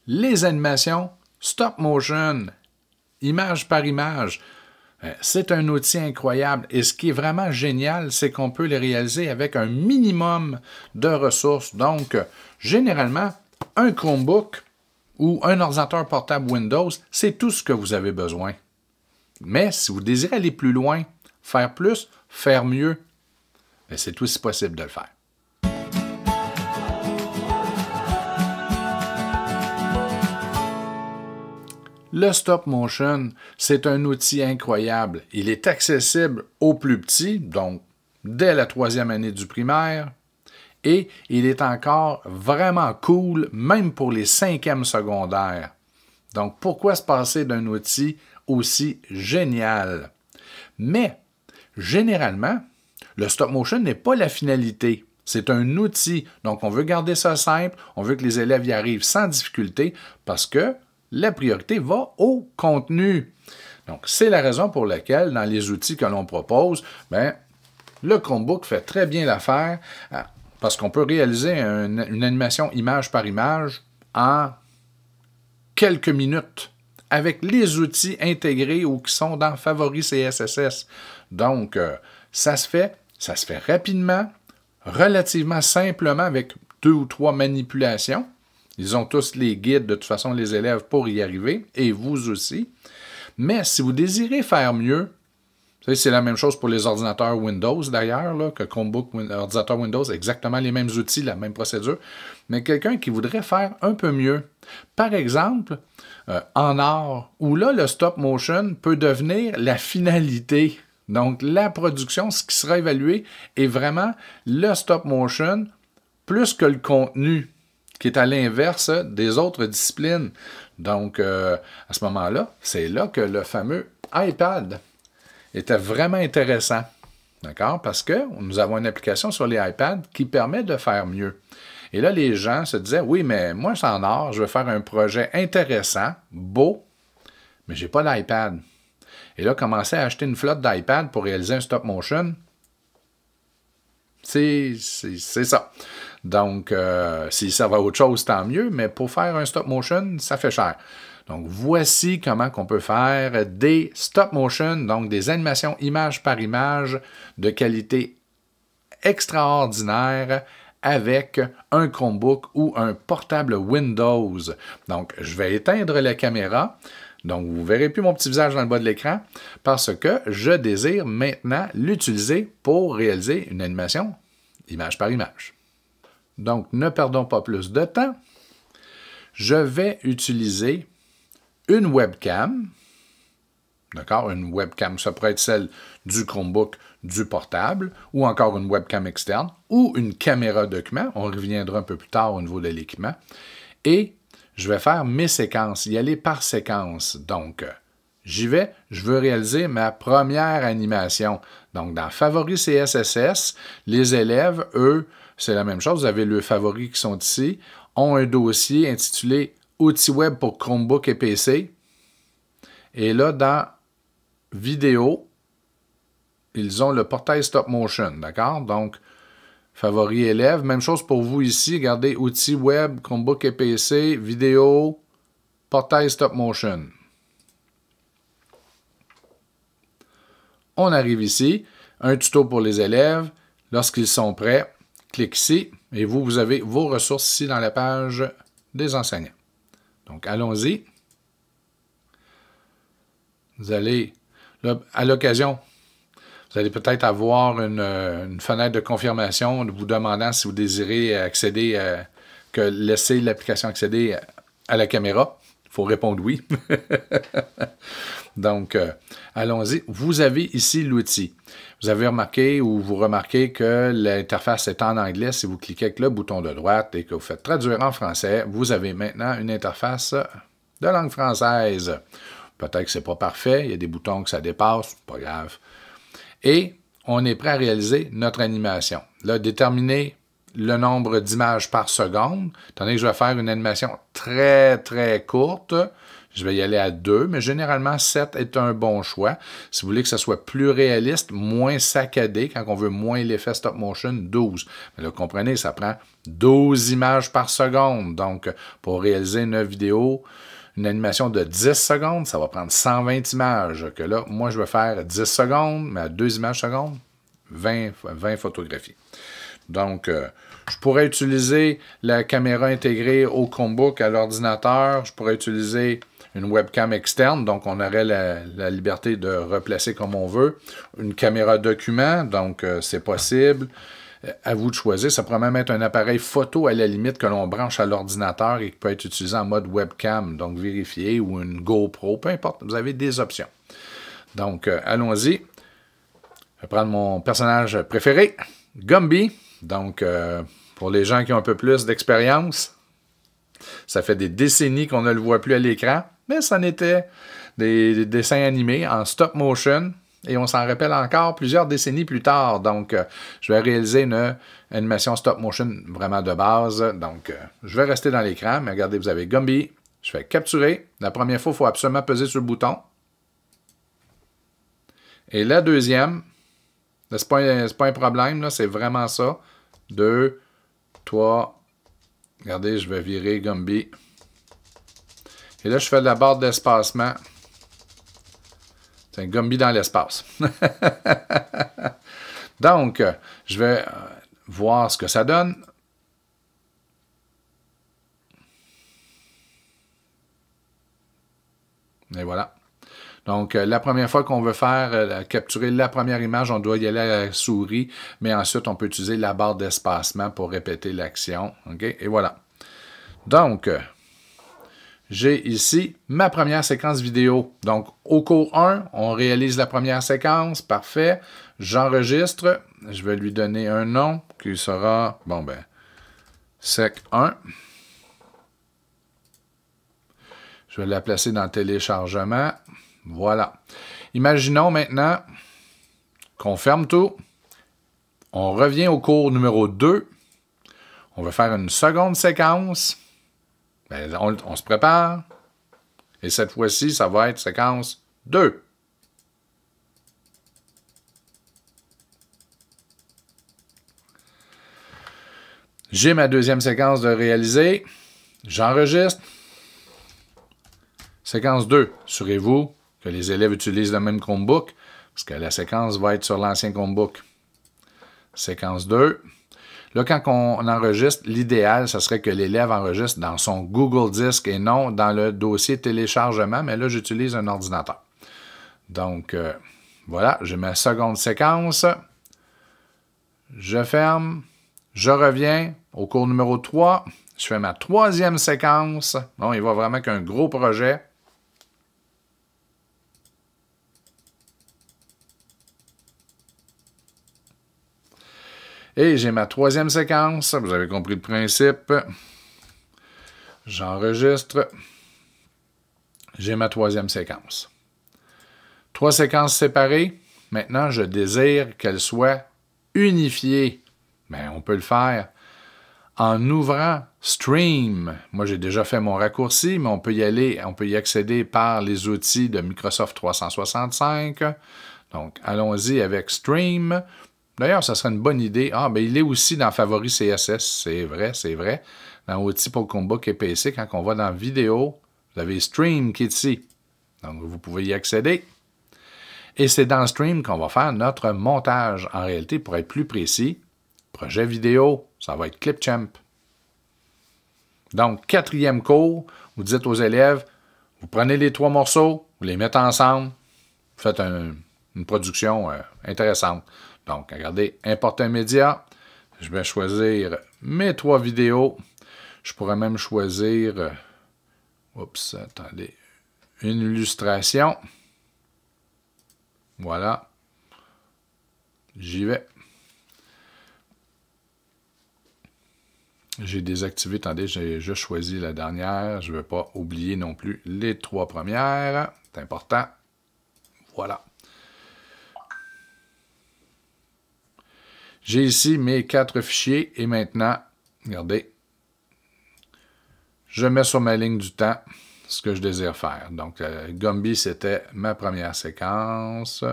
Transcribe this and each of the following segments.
les animations stop motion, image par image. C'est un outil incroyable et ce qui est vraiment génial, c'est qu'on peut les réaliser avec un minimum de ressources. Donc, généralement, un Chromebook ou un ordinateur portable Windows, c'est tout ce que vous avez besoin. Mais si vous désirez aller plus loin, faire plus, faire mieux, c'est aussi possible de le faire. Le stop motion, c'est un outil incroyable. Il est accessible aux plus petits, donc dès la 3e année du primaire, et il est encore vraiment cool, même pour les 5e secondaires. Donc, pourquoi se passer d'un outil aussi génial? Mais, généralement, le stop motion n'est pas la finalité. C'est un outil. Donc, on veut garder ça simple, on veut que les élèves y arrivent sans difficulté, parce que la priorité va au contenu. Donc, c'est la raison pour laquelle, dans les outils que l'on propose, le Chromebook fait très bien l'affaire parce qu'on peut réaliser une animation image par image en quelques minutes avec les outils intégrés ou qui sont dans Favoris CSS. Donc, ça se fait rapidement, relativement simplement avec 2 ou 3 manipulations. Ils ont tous les guides, de toute façon, les élèves, pour y arriver, et vous aussi. Mais si vous désirez faire mieux, c'est la même chose pour les ordinateurs Windows, d'ailleurs, que Chromebook, ordinateur Windows, exactement les mêmes outils, la même procédure, mais quelqu'un qui voudrait faire un peu mieux. Par exemple, en art, où là, le stop motion peut devenir la finalité. Donc, la production, ce qui sera évalué, est vraiment le stop motion plus que le contenu, qui est à l'inverse des autres disciplines. Donc, à ce moment-là, c'est là que le fameux iPad était vraiment intéressant. D'accord? Parce que nous avons une application sur les iPads qui permet de faire mieux. Et là, les gens se disaient, oui, mais moi, c'est en art, je veux faire un projet intéressant, beau, mais j'ai pas d'iPad. Et là, commencer à acheter une flotte d'iPad pour réaliser un stop motion, c'est ça. Donc, s'ils servent à autre chose, tant mieux, mais pour faire un stop motion, ça fait cher. Donc, voici comment on peut faire des stop motion, donc des animations image par image de qualité extraordinaire avec un Chromebook ou un portable Windows. Donc, je vais éteindre la caméra. Donc, vous ne verrez plus mon petit visage dans le bas de l'écran parce que je désire maintenant l'utiliser pour réaliser une animation image par image. Donc, ne perdons pas plus de temps. Je vais utiliser une webcam. D'accord? Une webcam, ça pourrait être celle du Chromebook, du portable, ou encore une webcam externe, ou une caméra document. On reviendra un peu plus tard au niveau de l'équipement. Et je vais faire mes séquences, y aller par séquence. Donc, j'y vais, je veux réaliser ma première animation. Donc, dans Favoris CSS, les élèves, eux, c'est la même chose. Vous avez le favoris qui sont ici, ont un dossier intitulé « Outils web pour Chromebook et PC ». Et là, dans « Vidéo », ils ont le portail stop motion, d'accord? Donc, favoris élèves. Même chose pour vous ici. Regardez, outils web, Chromebook et PC, vidéo, portail stop motion. On arrive ici. Un tuto pour les élèves. Lorsqu'ils sont prêts, clique ici. Et vous avez vos ressources ici dans la page des enseignants. Donc, allons-y. Vous allez, là, à l'occasion, vous allez peut-être avoir une fenêtre de confirmation vous demandant si vous désirez accéder, laisser l'application accéder à la caméra. Il faut répondre oui. Donc, allons-y. Vous avez ici l'outil. Vous avez remarqué ou vous remarquez que l'interface est en anglais. Si vous cliquez avec le bouton de droite et que vous faites traduire en français, vous avez maintenant une interface de langue française. Peut-être que ce n'est pas parfait. Il y a des boutons que ça dépasse. Pas grave. Et on est prêt à réaliser notre animation. Là, déterminer le nombre d'images par seconde. Étant donné que je vais faire une animation très, très courte, Je vais y aller à 2, mais généralement 7 est un bon choix. Si vous voulez que ça soit plus réaliste, moins saccadé, quand on veut moins l'effet stop motion, 12. Mais là, comprenez, ça prend 12 images par seconde. Donc, pour réaliser une vidéo, une animation de 10 secondes, ça va prendre 120 images. Que là, moi, je vais faire 10 secondes, mais à 2 images secondes, 20 photographies. Donc, je pourrais utiliser la caméra intégrée au Chromebook à l'ordinateur. Je pourrais utiliser une webcam externe, donc on aurait la liberté de replacer comme on veut. Une caméra document, donc c'est possible. À vous de choisir. Ça pourrait même être un appareil photo à la limite que l'on branche à l'ordinateur et qui peut être utilisé en mode webcam, donc vérifié, ou une GoPro, peu importe. Vous avez des options. Donc, allons-y. Je vais prendre mon personnage préféré, Gumby. Donc, pour les gens qui ont un peu plus d'expérience, ça fait des décennies qu'on ne le voit plus à l'écran, mais ça n'était des dessins animés en stop motion, et on s'en rappelle encore plusieurs décennies plus tard. Donc, je vais réaliser une animation stop motion vraiment de base. Donc, je vais rester dans l'écran, mais regardez, vous avez Gumby. Je fais capturer. La première fois, il faut absolument peser sur le bouton. Et la deuxième, c'est pas un problème, c'est vraiment ça. 2, 3, regardez, je vais virer Gumby. Et là, je fais de la barre d'espacement. C'est un Gumby dans l'espace. Donc, je vais voir ce que ça donne. Et voilà. Donc, la première fois qu'on veut faire capturer la première image, on doit y aller à la souris, mais ensuite, on peut utiliser la barre d'espacement pour répéter l'action. OK? Et voilà. Donc, j'ai ici ma première séquence vidéo. Donc, au cours 1, on réalise la première séquence. Parfait. J'enregistre. Je vais lui donner un nom qui sera, Sec 1. Je vais la placer dans le téléchargement. Voilà. Imaginons maintenant qu'on ferme tout. On revient au cours numéro 2. On va faire une seconde séquence. On se prépare. Et cette fois-ci, ça va être séquence 2. J'ai ma deuxième séquence de réaliser. J'enregistre. Séquence 2. Assurez-vous que les élèves utilisent le même Chromebook, parce que la séquence va être sur l'ancien Chromebook. Séquence 2. Là, quand on enregistre, l'idéal, ce serait que l'élève enregistre dans son Google Disk et non dans le dossier téléchargement, mais là, j'utilise un ordinateur. Donc, voilà, j'ai ma seconde séquence. Je ferme. Je reviens au cours numéro 3. Je fais ma troisième séquence. Bon, il va vraiment qu'un gros projet. Et j'ai ma troisième séquence. Vous avez compris le principe. J'enregistre. J'ai ma troisième séquence. 3 séquences séparées. Maintenant, je désire qu'elles soient unifiées. Bien, on peut le faire en ouvrant Stream. Moi, j'ai déjà fait mon raccourci, mais on peut y accéder par les outils de Microsoft 365. Donc, allons-y avec Stream. D'ailleurs, ça serait une bonne idée. Ah, bien, il est aussi dans Favoris CSS. C'est vrai, c'est vrai. Dans Outils pour Chromebook et PC, quand on va dans Vidéo, vous avez Stream qui est ici. Donc, vous pouvez y accéder. Et c'est dans Stream qu'on va faire notre montage. En réalité, pour être plus précis, projet vidéo, ça va être Clipchamp. Donc, 4e cours, vous dites aux élèves, vous prenez les 3 morceaux, vous les mettez ensemble, vous faites une production intéressante. Donc, regardez, importer un média. Je vais choisir mes 3 vidéos. Je pourrais même choisir, une illustration. Voilà. J'y vais. J'ai désactivé, attendez, j'ai juste choisi la dernière. Je ne veux pas oublier non plus les 3 premières. C'est important. Voilà. J'ai ici mes 4 fichiers et maintenant, regardez, je mets sur ma ligne du temps. ce que je désire faire. Donc, Gumby, c'était ma première séquence.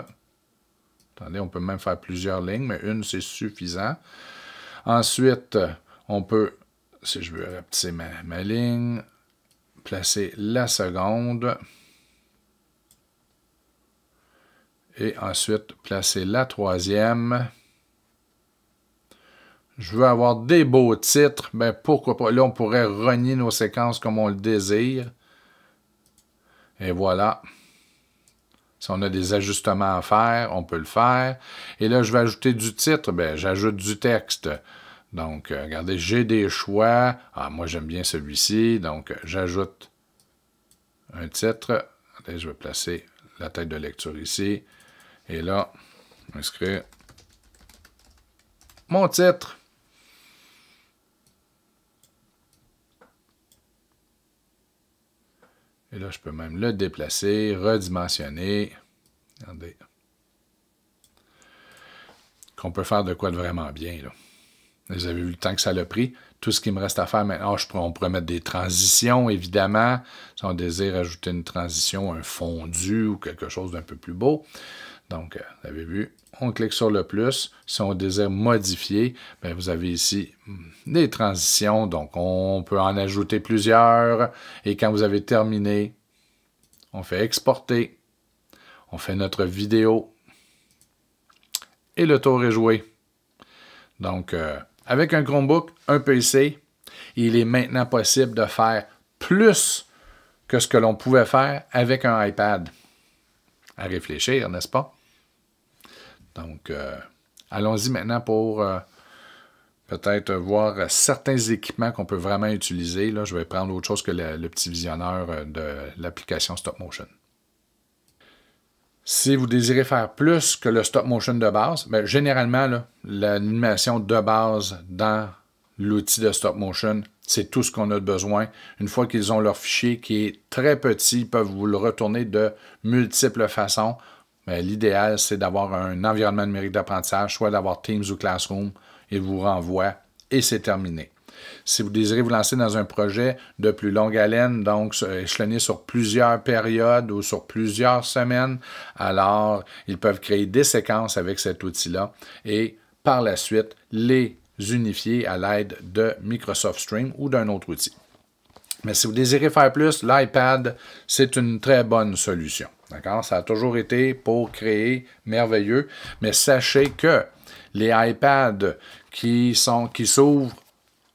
Attendez, on peut même faire plusieurs lignes, mais une, c'est suffisant. Ensuite, on peut, si je veux rapetisser ma ligne, placer la seconde. Et ensuite, placer la troisième. Je veux avoir des beaux titres. Ben pourquoi pas? Là, on pourrait renier nos séquences comme on le désire. Et voilà. Si on a des ajustements à faire, on peut le faire. Et là, je vais ajouter du titre. Ben, j'ajoute du texte. Donc, regardez, j'ai des choix. Ah, moi, j'aime bien celui-ci. Donc, j'ajoute un titre. Allez, je vais placer la tête de lecture ici. Et là, inscrire mon titre. Et là, je peux même le déplacer, redimensionner. Regardez. Qu'on peut faire de quoi de vraiment bien, là. Vous avez vu le temps que ça a pris. Tout ce qui me reste à faire maintenant, on pourrait mettre des transitions, évidemment. Si on désire ajouter une transition, un fondu ou quelque chose d'un peu plus beau. Donc, vous avez vu, on clique sur le plus. Si on désire modifier, bien, vous avez ici des transitions. Donc, on peut en ajouter plusieurs. Et quand vous avez terminé, on fait exporter. On fait notre vidéo. Et le tour est joué. Donc, avec un Chromebook, un PC, il est maintenant possible de faire plus que ce que l'on pouvait faire avec un iPad. À réfléchir, n'est-ce pas? Donc, allons-y maintenant pour peut-être voir certains équipements qu'on peut vraiment utiliser. Là, je vais prendre autre chose que le petit visionneur de l'application Stop Motion. Si vous désirez faire plus que le stop motion de base, bien, généralement, l'animation de base dans l'outil de stop motion, c'est tout ce qu'on a besoin. Une fois qu'ils ont leur fichier qui est très petit, ils peuvent vous le retourner de multiples façons. L'idéal, c'est d'avoir un environnement numérique d'apprentissage, soit d'avoir Teams ou Classroom, il vous renvoie et c'est terminé. Si vous désirez vous lancer dans un projet de plus longue haleine, donc échelonné sur plusieurs périodes ou sur plusieurs semaines, alors ils peuvent créer des séquences avec cet outil-là et par la suite les unifier à l'aide de Microsoft Stream ou d'un autre outil. Mais si vous désirez faire plus, l'iPad, c'est une très bonne solution. D'accord? Ça a toujours été pour créer merveilleux, mais sachez que les iPads qui s'ouvrent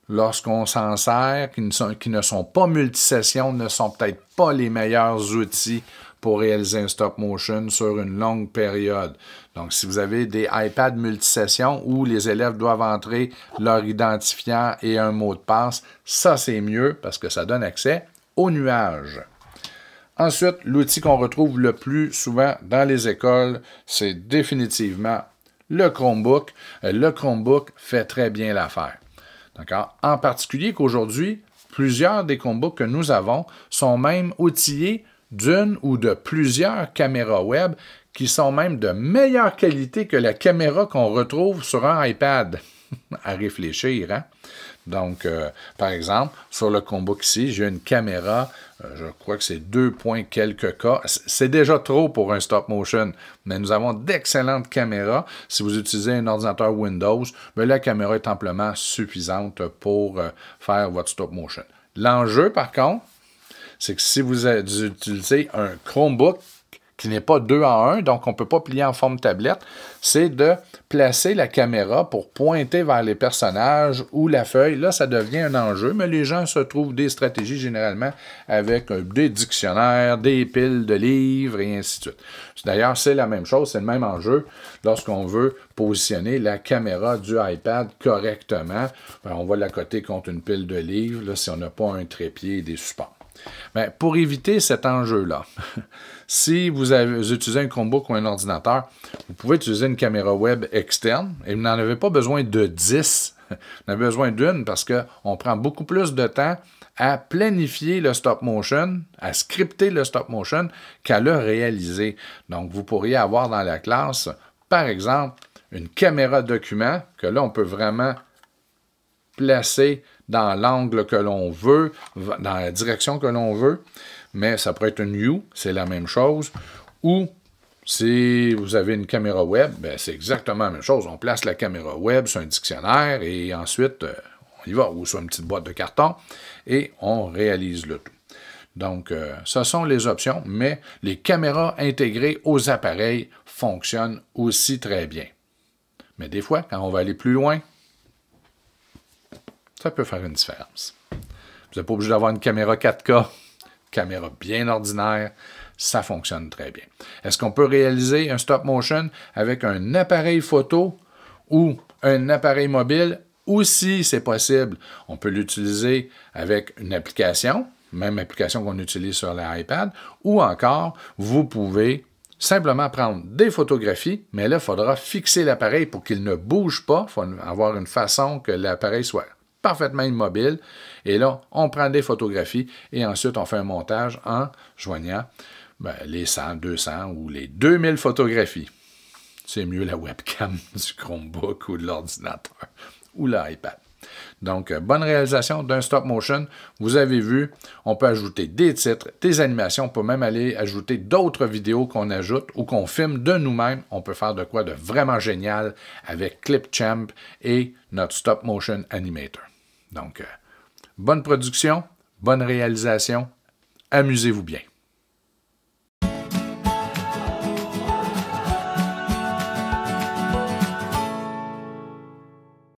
lorsqu'on s'en sert, qui ne sont pas multisessions, ne sont peut-être pas les meilleurs outils pour réaliser un stop motion sur une longue période. Donc, si vous avez des iPads multisessions où les élèves doivent entrer leur identifiant et un mot de passe, ça c'est mieux parce que ça donne accès au nuage. Ensuite, l'outil qu'on retrouve le plus souvent dans les écoles, c'est définitivement le Chromebook. Le Chromebook fait très bien l'affaire. D'accord? En particulier qu'aujourd'hui, plusieurs des Chromebooks que nous avons sont même outillés d'une ou de plusieurs caméras web qui sont même de meilleure qualité que la caméra qu'on retrouve sur un iPad. À réfléchir, hein? Donc, par exemple, sur le Chromebook ici, j'ai une caméra, je crois que c'est 2 points quelques K. C'est déjà trop pour un stop motion, mais nous avons d'excellentes caméras. Si vous utilisez un ordinateur Windows, bien, la caméra est amplement suffisante pour faire votre stop motion. L'enjeu, par contre, c'est que si vous utilisez un Chromebook qui n'est pas 2 en 1, donc on ne peut pas plier en forme tablette, c'est de placer la caméra pour pointer vers les personnages ou la feuille. Là, ça devient un enjeu, mais les gens se trouvent des stratégies généralement avec des dictionnaires, des piles de livres et ainsi de suite. D'ailleurs, c'est la même chose, c'est le même enjeu lorsqu'on veut positionner la caméra du iPad correctement. On va l'accoter contre une pile de livres là, si on n'a pas un trépied et des supports. Mais pour éviter cet enjeu-là, si vous utilisez un Chromebook ou un ordinateur, vous pouvez utiliser une caméra web externe et vous n'en avez pas besoin de 10. Vous en avez besoin d'une parce qu'on prend beaucoup plus de temps à planifier le stop motion, à scripter le stop motion qu'à le réaliser. Donc, vous pourriez avoir dans la classe, par exemple, une caméra document que là, on peut vraiment placé dans l'angle que l'on veut, dans la direction que l'on veut, mais ça pourrait être une U, c'est la même chose, ou si vous avez une caméra web, ben c'est exactement la même chose. On place la caméra web sur un dictionnaire et ensuite, on y va, ou sur une petite boîte de carton, et on réalise le tout. Donc, ce sont les options, mais les caméras intégrées aux appareils fonctionnent aussi très bien. Mais des fois, quand on va aller plus loin, ça peut faire une différence. Vous n'êtes pas obligé d'avoir une caméra 4K, caméra bien ordinaire, ça fonctionne très bien. Est-ce qu'on peut réaliser un stop motion avec un appareil photo ou un appareil mobile? Aussi, c'est possible. On peut l'utiliser avec une application, même application qu'on utilise sur l'iPad, ou encore, vous pouvez simplement prendre des photographies, mais là, il faudra fixer l'appareil pour qu'il ne bouge pas. Il faut avoir une façon que l'appareil soit parfaitement immobile. Et là, on prend des photographies et ensuite, on fait un montage en joignant les 100, 200 ou les 2000 photographies. C'est mieux la webcam du Chromebook ou de l'ordinateur ou l'iPad. Donc, bonne réalisation d'un stop motion. Vous avez vu, on peut ajouter des titres, des animations, on peut même aller ajouter d'autres vidéos qu'on ajoute ou qu'on filme de nous-mêmes. On peut faire de quoi de vraiment génial avec Clipchamp et notre stop motion animator. Donc, bonne production, bonne réalisation, amusez-vous bien.